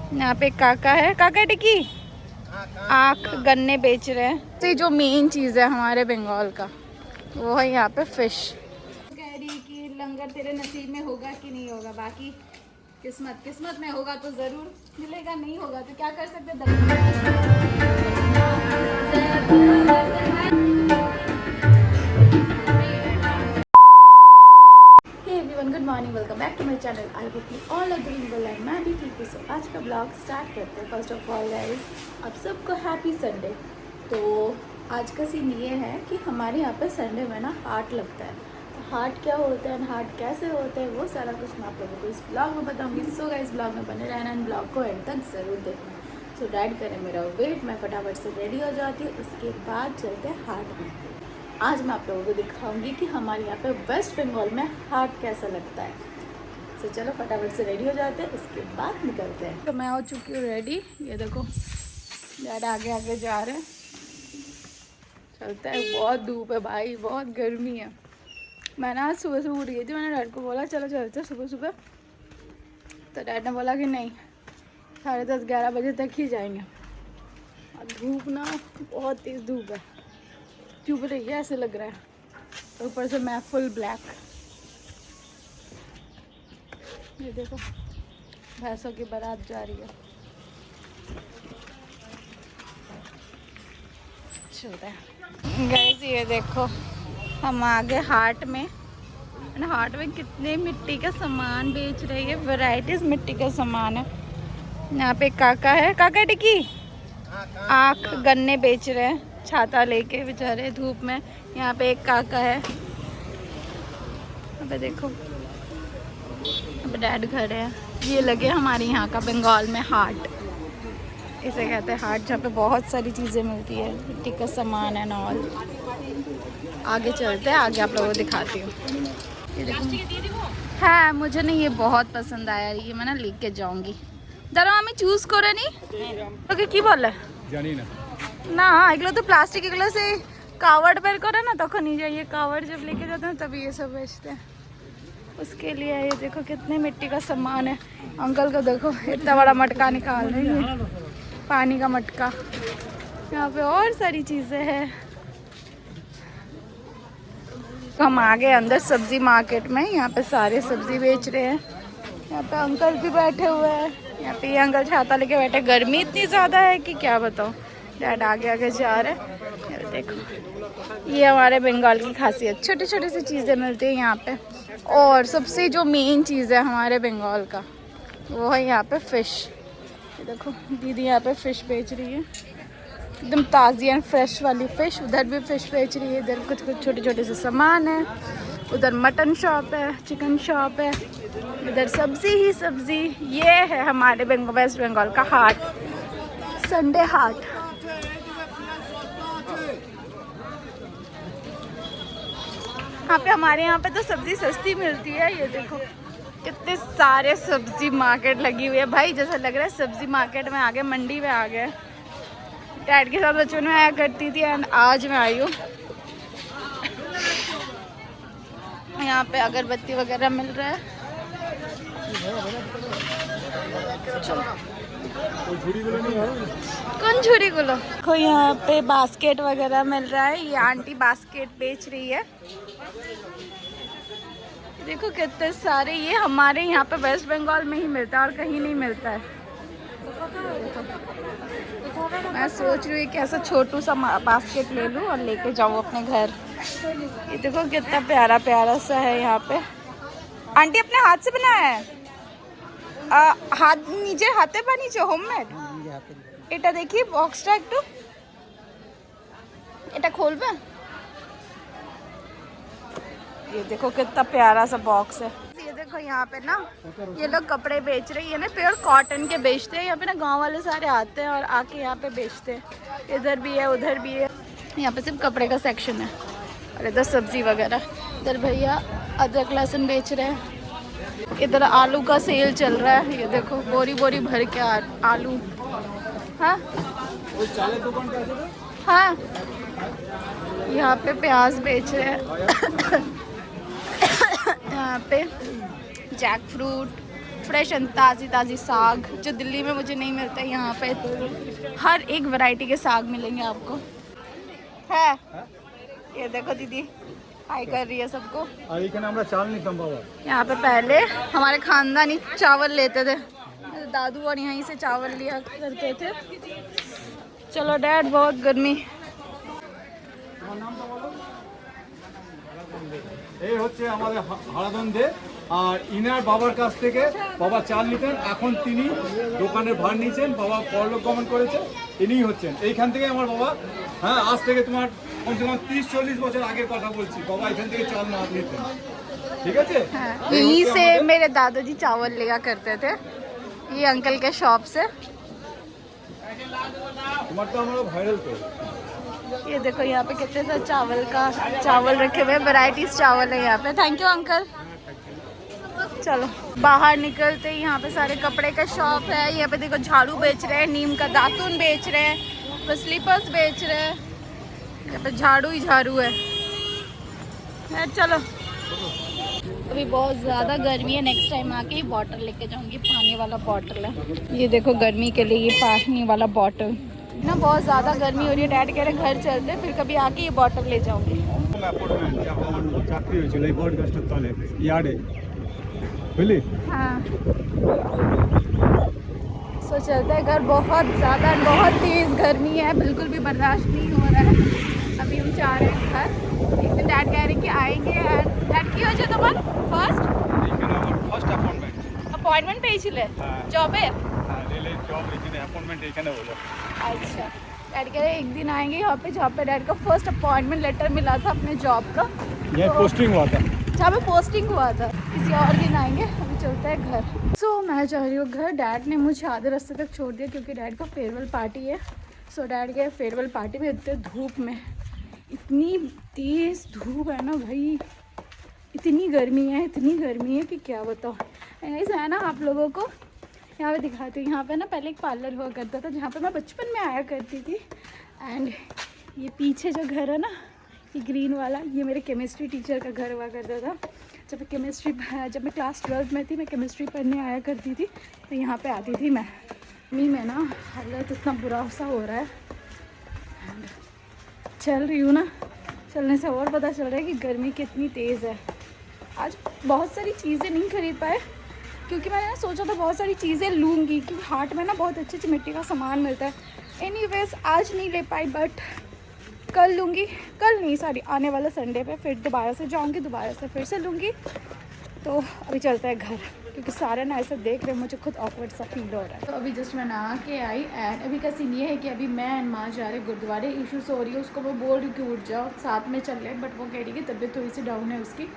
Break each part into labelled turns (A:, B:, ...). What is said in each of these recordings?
A: यहाँ पे काका है, काका टिक्की आँख गन्ने बेच रहे हैं। तो जो मेन चीज़ है हमारे बंगाल का वो है यहाँ पे फिश। कह रही कि लंगर तेरे नसीब में होगा कि नहीं होगा, बाकी किस्मत में होगा तो ज़रूर मिलेगा, नहीं होगा तो क्या कर सकते। Good morning, welcome back to my channel. I hope you all are doing well and मैं भी ठीक हूँ। सो आज का ब्लॉग स्टार्ट करते हैं। फर्स्ट ऑफ ऑल गाइस, आप सबको हैप्पी संडे। तो आज का सीन ये है कि हमारे यहाँ पे संडे में ना हाट लगता है। तो हाट क्या होता है, हाट कैसे होता है, वो सारा कुछ मैं आप लोगों को इस ब्लॉग में बताऊँगी। सो गाइस, ब्लॉग में बने रहना एंड ब्लॉग को एंड तक ज़रूर देखना। सो डैड करें मेरा वेट, मैं फटाफट से रेडी हो जाती हूँ, उसके बाद चलते हैं हाट में। आज मैं आप लोगों को दिखाऊंगी कि हमारे यहाँ पे वेस्ट बंगाल में हाट कैसा लगता है। तो चलो फटाफट से रेडी हो जाते हैं, उसके बाद निकलते हैं। तो मैं हो चुकी हूँ रेडी, ये देखो ज़्यादा आगे आगे जा रहे हैं। चलता है, बहुत धूप है भाई, बहुत गर्मी है। मैं ना आज सुबह सुबह उठ गई थी, मैंने डैड को बोला चलो चलते सुबह सुबह। तो डैड ने बोला कि नहीं, 10:30-11 बजे तक ही जाएंगे। और धूप ना बहुत तेज़ धूप है, चुभ रही है ऐसे लग रहा है। ऊपर से मैं फुल ब्लैक। ये देखो भैंसों की बारात जा रही है। चलते हैं गाइस, ये देखो हम आ गए हाट में। हाट में कितने मिट्टी का सामान बेच रही है, वैरायटीज मिट्टी का सामान है। यहाँ पे काका है, काका टिक्की आँख गन्ने बेच रहे हैं, छाता लेके बेचारे धूप में। यहाँ पे एक काका है, यहाँ पे देखो, यहाँ पे डैड खड़े हैं। ये लगे हमारे यहाँ का बंगाल में हाट, इसे कहते हैं हाट, जहाँ पे बहुत सारी चीज़ें मिलती है, मिट्टी का सामान है ऑल। आगे चलते हैं, आगे आप लोगों को दिखाती हूँ। ये देखो, हाँ मुझे ना ये बहुत पसंद आया, ये मैं ना लेके जाऊँगी। जरा हमें चूज करे नहीं तो কি বলে জানি না না, এগুলো तो प्लास्टिक, एगुलो से कावड़ बेर करे ना, तक नहीं जाइए। कावड़ जब लेके जाते हैं तभी ये सब बेचते हैं, उसके लिए। ये देखो कितने मिट्टी का सामान है। अंकल को देखो इतना बड़ा मटका निकाल रही है, पानी का मटका। यहाँ पे और सारी चीज़ें हैं। हम आ गए अंदर सब्जी मार्केट में। यहाँ पे सारे सब्जी बेच रहे हैं। यहाँ पे अंकल भी बैठे हुए हैं। यहाँ पे ये अंकल छाता लेके बैठे। गर्मी इतनी ज़्यादा है कि क्या बताऊँ। डैड आगे आगे जा रहे हैं। देखो ये हमारे बंगाल की खासियत, छोटी छोटी सी चीज़ें मिलती हैं यहाँ पे। और सबसे जो मेन चीज़ है हमारे बंगाल का वो है यहाँ पे फ़िश। ये देखो दीदी यहाँ पे फ़िश बेच रही है, एकदम ताज़ी एंड फ्रेश वाली फ़िश। उधर भी फ़िश बेच रही है। इधर कुछ कुछ छोटे छोटे से सामान है। उधर मटन शॉप है, चिकन शॉप है, इधर सब्जी ही सब्जी। ये है हमारे वेस्ट बंगाल का हाट, संडे हाट। यहाँ पे हमारे यहाँ पे तो सब्जी सस्ती मिलती है। ये देखो कितने सारे सब्जी मार्केट लगी हुई है भाई, जैसा लग रहा है सब्जी मार्केट में आ गए, मंडी में आ गए। डैड के साथ बचपन में आया करती थी एंड आज मैं आई हूँ। यहाँ पे अगरबत्ती वगैरह मिल रहा है। कौन झूरी गुलो देखो, यहाँ पे बास्केट वगैरह मिल रहा है। ये आंटी बास्केट बेच रही है। देखो कितने सारे, ये हमारे यहाँ पे वेस्ट बंगाल में ही मिलता है और कहीं नहीं मिलता है। मैं सोच रही हूँ कि ऐसा छोटू सा बास्केट ले लूँ और लेके जाऊँ अपने घर। ये देखो कितना प्यारा प्यारा सा है यहाँ पे। आंटी अपने हाथ से बनाया है, हाथ নিজের হাতে বানিয়েছে, হোমমেড। এটা দেখি বক্সটা একটু, এটা खोलबे। ये देखो कितना प्यारा सा बॉक्स है। ये देखो यहाँ पे ना ये लोग कपड़े बेच रही है ना, प्योर कॉटन के बेचते हैं। यहाँ पे ना गांव वाले सारे आते हैं और आके यहाँ पे बेचते हैं। इधर भी है, उधर भी है। यहाँ पे सिर्फ कपड़े का सेक्शन है और इधर सब्जी वगैरह। इधर भैया अदरक लहसुन बेच रहे हैं। इधर आलू का सेल चल रहा है। ये देखो बोरी बोरी भर के आलू। हाँ हाँ, यहाँ पे प्याज बेच रहे हैं। यहाँ पे जैक फ्रूट, फ्रेश एंड ताज़ी ताज़ी साग, जो दिल्ली में मुझे नहीं मिलता है, यहाँ पे हर एक वैरायटी के साग मिलेंगे आपको। है ये देखो दीदी हाई कर रही है सबको। यहाँ पे पहले हमारे खानदानी चावल लेते थे, दादू और यहीं से चावल लिया करते थे। चलो डैड, बहुत गर्मी।
B: এই হচ্ছে আমাদের হারাধনদে, আর ইনার বাবার কাছ থেকে বাবা চাল নিতেন, এখন তিনি দোকানের ভার নিয়েছেন, বাবা পরলোক গমন করেছে, ইনিই হচ্ছেন এইখান থেকে আমার বাবা। হ্যাঁ, আজ থেকে তোমার কমসে কম 30-40 বছর আগের কথা বলছি, বাবা এখান থেকে চাল না নিতেন, ঠিক আছে।
A: यहीं से मेरे दादाजी चावल लिया करते थे, ये अंकल के शॉप से।
B: তোমার তো আমরা ভাইরাল করে।
A: ये देखो यहाँ पे कितने सारे चावल रखे हुए, वैरायटीज चावल है यहाँ पे। Thank you uncle. चलो बाहर निकलते ही यहाँ पे सारे कपड़े का शॉप है। यहाँ पे देखो झाड़ू बेच रहे हैं, नीम का दातुन बेच रहे हैं, स्लीपर्स बेच रहे हैं। यहाँ पे झाड़ू ही झाड़ू है। चलो अभी बहुत ज़्यादा गर्मी है, नेक्स्ट टाइम आके ही बॉटल लेके जाऊँगी, पानी वाला बॉटल है। ये देखो गर्मी के लिए ये पानी वाला बॉटल ना, बहुत ज़्यादा गर्मी हो रही है। डैड कह रहे घर चलते, फिर कभी आके ये बॉटल ले जाऊँगी। हाँ सो चलते हैं घर। बहुत ज़्यादा बहुत तेज़ गर्मी है, बिल्कुल भी बर्दाश्त नहीं हो रहा है। अभी हम जा रहे हैं घर। एक दिन डैड कह रहे कि आएंगे। डैड की हो जाए तुम्हारा फर्स्ट अपॉइंटमेंट পেয়েছিলে জবে? अच्छा, डैड कह रहे एक दिन आएंगे यहाँ पे जहाँ पे डैड का फर्स्ट अपॉइंटमेंट लेटर मिला था अपने जॉब का,
B: ये पोस्टिंग हुआ था,
A: जहाँ पे पोस्टिंग हुआ था। किसी और दिन आएंगे, अभी चलते हैं घर। सो मैं जा रही हूँ घर। डैड ने मुझे आधे रास्ते तक छोड़ दिया क्योंकि डैड का फेयरवेल पार्टी है। सो डैड गए फेयरवेल पार्टी में, इतने धूप में, इतनी तेज़ धूप है ना भाई, इतनी गर्मी है कि क्या बताओ। ऐसा है ना, आप लोगों को यहाँ पे दिखाती हूँ। यहाँ पे ना पहले एक पार्लर हुआ करता था जहाँ पे मैं बचपन में आया करती थी। एंड ये पीछे जो घर है ना, ये ग्रीन वाला, ये मेरे केमिस्ट्री टीचर का घर हुआ करता था। जब मैं क्लास 12 में थी, मैं केमिस्ट्री पढ़ने आया करती थी, तो यहाँ पे आती थी मैं। में ना हालत इतना बुरा सा हो रहा है, चल रही हूँ ना, चलने से और पता चल रहा है कि गर्मी कितनी तेज़ है। आज बहुत सारी चीज़ें नहीं खरीद पाए क्योंकि मैंने सोचा था बहुत सारी चीज़ें लूँगी, क्योंकि हाट में ना बहुत अच्छी अच्छी मिट्टी का सामान मिलता है। एनीवेज आज नहीं ले पाई, बट कल लूँगी। कल नहीं, सॉरी, आने वाला संडे पे फिर दोबारा से जाऊँगी, दोबारा से फिर से लूँगी। तो अभी चलते हैं घर, क्योंकि सारे ना ऐसे देख रहे हैं, मुझे खुद ऑकवर्ड सा फील हो रहा है। तो अभी जस्ट मैं नहा के आई। एंड अभी का सीन ये है कि अभी मैं एंड माँ जा रहे गुरुद्वारे। इशू से हो रही है, उसको मैं बोल रही कि उठ जाओ साथ में चल रहे, बट वो कह रही कि तबीयत थोड़ी सी डाउन है उसकी।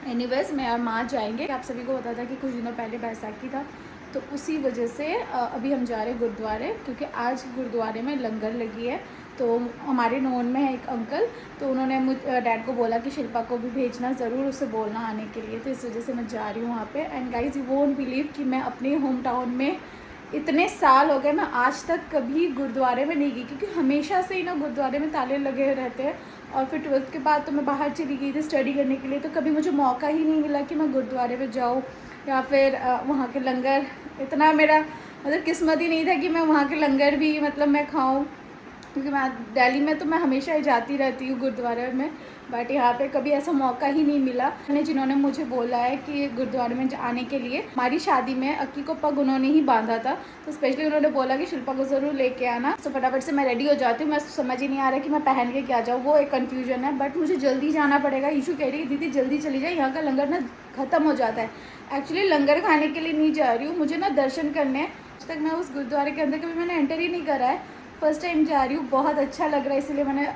A: एनीवेज मैं और माँ जाएंगे। आप सभी को पता था कि कुछ दिनों पहले बैसाखी था, तो उसी वजह से अभी हम जा रहे हैं गुरुद्वारे, क्योंकि आज गुरुद्वारे में लंगर लगी है। तो हमारे नोन में है एक अंकल, तो उन्होंने डैड को बोला कि शिल्पा को भी भेजना, ज़रूर उसे बोलना आने के लिए। तो इस वजह से मैं जा रही हूँ वहाँ पे। And guys you won't believe कि मैं अपने होम टाउन में इतने साल हो गए, मैं आज तक कभी गुरुद्वारे में नहीं गई, क्योंकि हमेशा से ही ना गुरुद्वारे में ताले लगे रहते हैं। और फिर 12th के बाद तो मैं बाहर चली गई थी स्टडी करने के लिए, तो कभी मुझे मौका ही नहीं मिला कि मैं गुरुद्वारे में जाऊँ या फिर वहाँ के लंगर। इतना मेरा मतलब किस्मत ही नहीं था कि मैं वहाँ के लंगर भी मतलब मैं खाऊँ, क्योंकि मैं दिल्ली में तो मैं हमेशा ही जाती रहती हूँ गुरुद्वारे में, बट यहाँ पे कभी ऐसा मौका ही नहीं मिला। जिन्होंने मुझे बोला है कि गुरुद्वारे में आने के लिए, हमारी शादी में अक्की को पग उन्होंने ही बांधा था, तो स्पेशली उन्होंने बोला कि शिल्पा को ज़रूर लेके आना। तो फटाफट से मैं रेडी हो जाती हूँ। मैं समझ ही नहीं आ रहा कि मैं पहन के क्या जाऊँ, वो एक कन्फ्यूजन है, बट मुझे जल्दी जाना पड़ेगा। ईशू कह रही है दीदी जल्दी चली जाए, यहाँ का लंगर ना ख़त्म हो जाता है। एक्चुअली लंगर खाने के लिए नहीं जा रही हूँ, मुझे ना दर्शन करने। आज तक मैं उस गुरुद्वारे के अंदर कभी मैंने एंटर ही नहीं करा है, फर्स्ट टाइम जा रही हूँ। बहुत अच्छा लग रहा है, इसलिए मैंने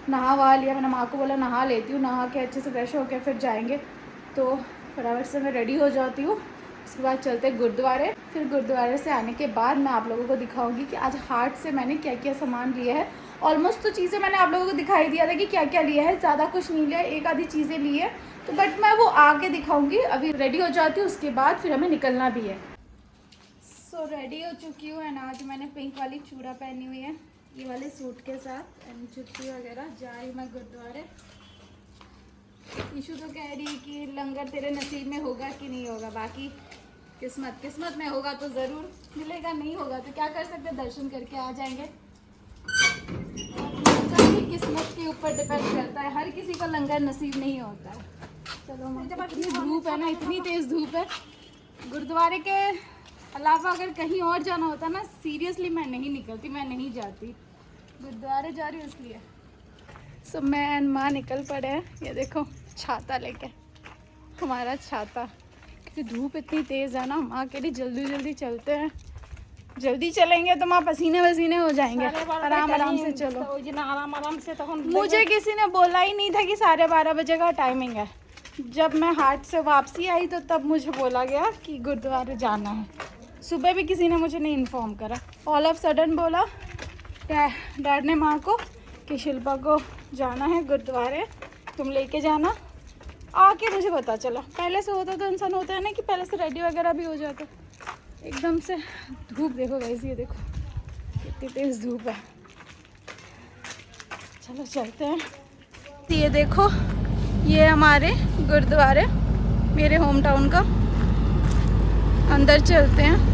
A: नहा वहा लिया। मैंने माँ को बोला नहा लेती हूँ, नहा के अच्छे से फ्रेश होकर फिर जाएंगे। तो फटाफट से मैं रेडी हो जाती हूँ, उसके बाद चलते हैं गुरुद्वारे। फिर गुरुद्वारे से आने के बाद मैं आप लोगों को दिखाऊंगी कि आज हाट से मैंने क्या क्या सामान लिया है। ऑलमोस्ट तो चीज़ें मैंने आप लोगों को दिखाई दिया था कि क्या क्या लिया है, ज़्यादा कुछ नहीं लिया, एक आधी चीज़ें ली है, तो बट मैं वो आके दिखाऊँगी। अभी रेडी हो जाती हूँ, उसके बाद फिर हमें निकलना भी है। सो रेडी हो चुकी हूँ एंड आज मैंने पिंक वाली चूड़ा पहनी हुई है, ये वाले सूट के साथ, एंड जुत्ती वगैरह। जा रही हूँ मैं गुरुद्वारे। ईशू तो कह रही कि लंगर तेरे नसीब में होगा कि नहीं होगा, बाकी किस्मत किस्मत में होगा तो ज़रूर मिलेगा, नहीं होगा तो क्या कर सकते, दर्शन करके आ जाएंगे। काफ़ी किस्मत के ऊपर डिपेंड करता है, हर किसी को लंगर नसीब नहीं होता है। चलो इतनी धूप है ना, इतनी तेज़ धूप है। गुरुद्वारे के अलावा अगर कहीं और जाना होता ना, सीरियसली मैं नहीं निकलती, मैं नहीं जाती। गुरुद्वारे जा रही हूँ इसलिए। सो मैं एंड माँ निकल पड़े हैं, ये देखो छाता लेके, हमारा छाता, क्योंकि धूप इतनी तेज़ है ना। माँ कह रही जल्दी जल्दी चलते हैं, जल्दी चलेंगे तो माँ पसीने वसीने हो जाएंगे, आराम आराम से चलो।
C: आराम आराम से तो हम
A: मुझे किसी ने बोला ही नहीं था कि 12:30 बजे का टाइमिंग है। जब मैं हाट से वापसी आई तो तब मुझे बोला गया कि गुरुद्वारे जाना है। सुबह भी किसी ने मुझे नहीं इन्फॉर्म करा, ऑल ऑफ सडन बोला डैड ने माँ को कि शिल्पा को जाना है गुरुद्वारे, तुम लेके जाना। आके मुझे पता चला, पहले से होता तो इंसान होता है ना कि पहले से रेडी वगैरह भी हो जाता। एकदम से धूप देखो गाइस, ये देखो कितनी तेज़ धूप है। चलो चलते हैं। ये देखो ये हमारे गुरुद्वारे, मेरे होम टाउन का, अंदर चलते हैं।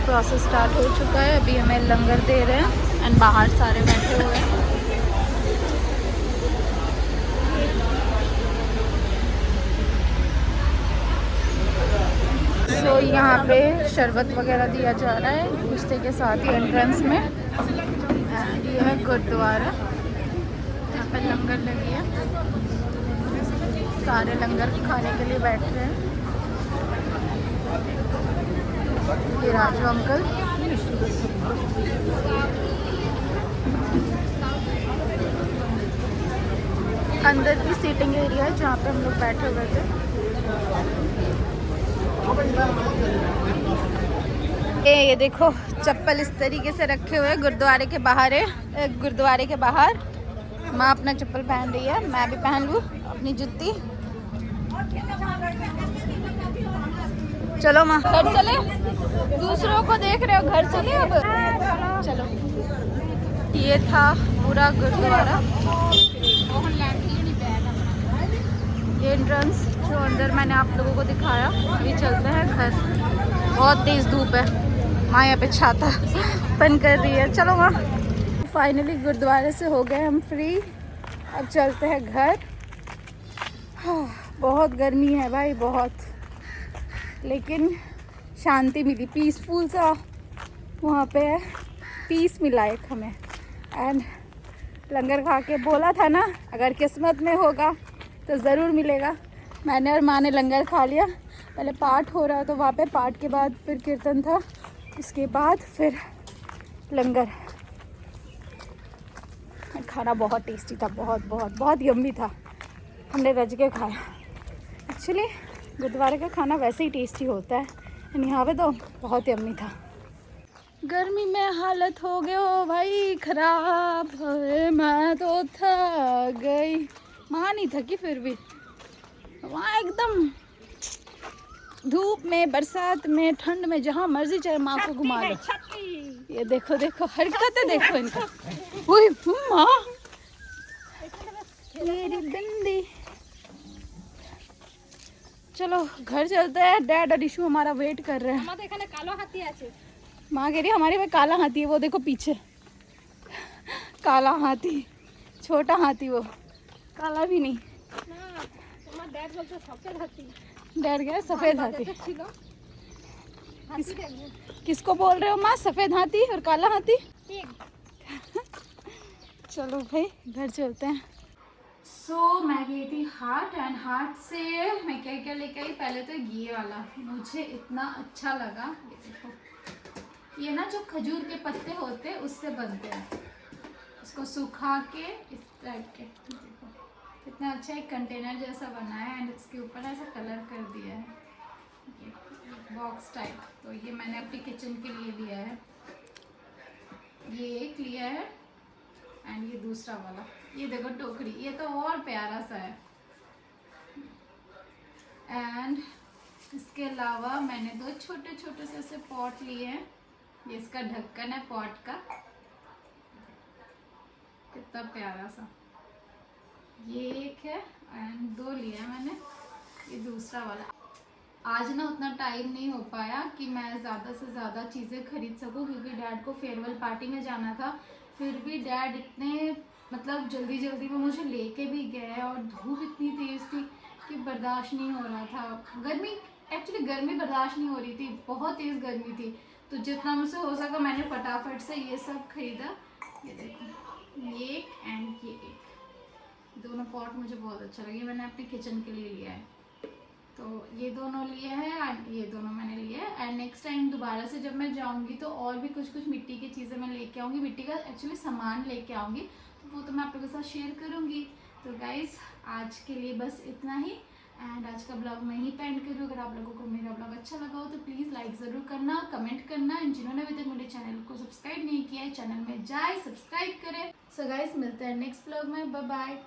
A: प्रोसेस स्टार्ट हो चुका है, अभी हमें लंगर दे रहे हैं एंड बाहर सारे बैठे हुए हैं। तो यहाँ पे शरबत वगैरह दिया जा रहा है कुश्ते के साथ ही एंट्रेंस में। एंड ये है गुरुद्वारा, यहाँ पे लंगर लगी है, सारे लंगर खाने के लिए बैठ रहे हैं। ये राजू अंकल, अंदर की सीटिंग एरिया है जहाँ पे हम लोग बैठे हुए थे। ये देखो चप्पल इस तरीके से रखे हुए गुरुद्वारे के बाहर है, गुरुद्वारे के बाहर। माँ अपना चप्पल पहन रही है, मैं भी पहन लूँ अपनी जूती। चलो माँ घर चले, दूसरों को देख रहे हो, घर चले अब। चलो ये था पूरा गुरुद्वारा, ये एंट्रेंस जो अंदर मैंने आप लोगों को दिखाया। अभी चलते हैं घर, बहुत तेज़ धूप है। माँ यहाँ पे छाता बंद कर रही है। चलो माँ, फाइनली गुरुद्वारे से हो गए हम फ्री, अब चलते हैं घर। बहुत गर्मी है भाई, बहुत, लेकिन शांति मिली, पीसफुल सा वहाँ पे पीस मिला एक हमें। एंड लंगर खा के बोला था ना, अगर किस्मत में होगा तो ज़रूर मिलेगा। मैंने और माँ ने लंगर खा लिया, पहले पाठ हो रहा तो वहाँ पे पाठ के बाद फिर कीर्तन था, उसके बाद फिर लंगर। खाना बहुत टेस्टी था, बहुत बहुत बहुत यम्मी था, हमने रज के खाया। एक्चुअली गुरुद्वारे का खाना वैसे ही टेस्टी होता है, यहाँ पे तो बहुत यम्मी था। गर्मी में हालत हो गई हो भाई ख़राब, मैं तो थक गई। माँ नहीं थकी फिर भी, वहाँ एकदम धूप में, बरसात में, ठंड में, जहाँ मर्जी चाहे माँ को घुमा लो। ये देखो देखो हरकतें देखो इनका। ओए माँ मेरी बिंदी। चलो घर चलते हैं, डैड और इशू हमारा वेट कर रहे हैं। माँ कह रही है हमारे पे काला हाथी है, वो देखो पीछे काला हाथी, छोटा हाथी, वो काला भी नहीं। डैड गया सफेद हाथी। किसको बोल रहे हो माँ, सफेद हाथी और काला हाथी? चलो भाई घर चलते हैं। सो मैं गई थी हाट एंड हाट से मैं क्या क्या लेके आई। पहले तो ये वाला मुझे इतना अच्छा लगा। ये देखो, ये ना जो खजूर के पत्ते होते हैं उससे बनते हैं, इसको सुखा के इस टाइप के, देखो कितना अच्छा एक कंटेनर जैसा बना है एंड इसके ऊपर ऐसा कलर कर दिया है, ये बॉक्स टाइप। तो ये मैंने अपनी किचन के लिए लिया है, ये एक लिया है एंड ये दूसरा वाला, ये देखो टोकरी, ये तो और प्यारा सा है। एंड इसके अलावा मैंने 2 छोटे छोटे से ऐसे पॉट लिए हैं, ये इसका ढक्कन है पॉट का, कितना प्यारा सा, ये एक है एंड 2 लिया मैंने, ये दूसरा वाला। आज ना उतना टाइम नहीं हो पाया कि मैं ज़्यादा से ज़्यादा चीज़ें खरीद सकूं क्योंकि डैड को फेयरवेल पार्टी में जाना था। फिर भी डैड इतने मतलब जल्दी जल्दी में मुझे लेके भी गए और धूप इतनी तेज़ थी कि बर्दाश्त नहीं हो रहा था। गर्मी, एक्चुअली गर्मी बर्दाश्त नहीं हो रही थी, बहुत तेज़ गर्मी थी। तो जितना मुझसे हो सका मैंने फटाफट से ये सब खरीदा। ये देखो, ये एंड ये एक, दोनों पॉट मुझे बहुत अच्छा लगे, मैंने अपने किचन के लिए लिया है। तो ये दोनों लिए हैं एंड ये दोनों मैंने लिए हैं एंड नेक्स्ट टाइम दोबारा से जब मैं जाऊंगी तो और भी कुछ कुछ मिट्टी की चीज़ें मैं लेके आऊँगी, मिट्टी का एक्चुअली सामान लेके आऊँगी, तो वो तो मैं आप लोगों के साथ शेयर करूँगी। तो गाइज़ आज के लिए बस इतना ही एंड आज का ब्लॉग मैं ही पेंड करूँ। अगर आप लोगों को मेरा ब्लॉग अच्छा लगा हो तो प्लीज़ लाइक ज़रूर करना, कमेंट करना एंड जिन्होंने अभी तक मेरे चैनल को सब्सक्राइब नहीं किया है चैनल में जाए सब्सक्राइब करें। सो गाइज़ मिलते हैं नेक्स्ट ब्लॉग में, बाय बाय।